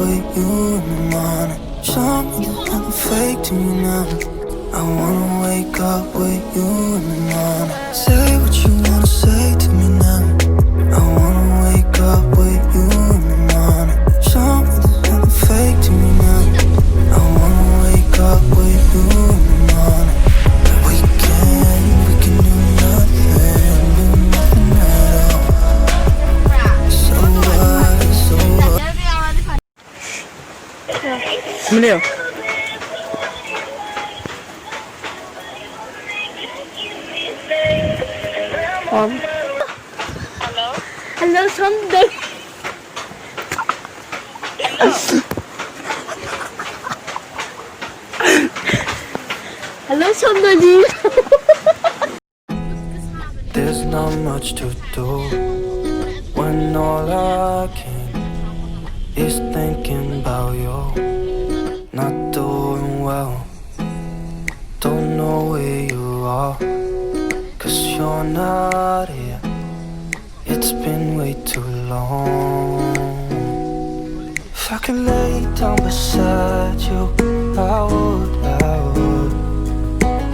with you in the morning. Show me there's nothing fake to me now. I wanna wake up with you in the morning. Say what you wanna say to me now. I wanna wake up with you in the morning. Show me there's nothing fake to me now. I wanna wake up with you in the morning. We can do nothing at all. So what, so what? 뭐래요? Hello, 선들. Hello, 선들님. There's not much to do when all I can is thinking about you. Not doing well, don't know where you are, 'cause you're not here. It's been way too long. If I could lay down beside you, I would.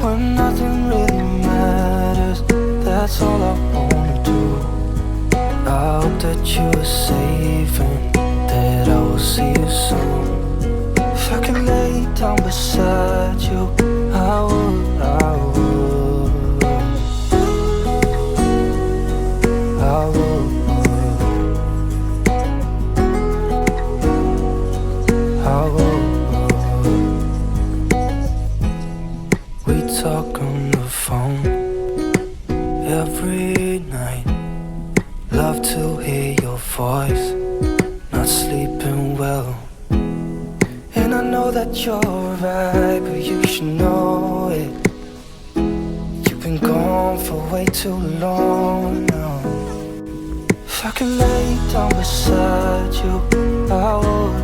When nothing really matters, that's all I wanna do. I hope that you are safe and that I will see you soon. If I could lay down beside you, I would. We talk on the phone every night. Love to hear your voice. Not sleeping well, and I know that you're right, but you should know it. You've been gone for way too long now. If I could lay down beside you, I would.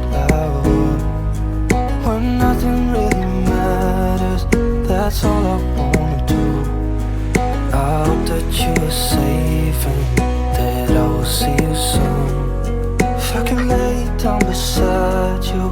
When nothing really matters, that's all I wanna do. I hope that you are safe and that I will see you soon. If I can lay down beside you,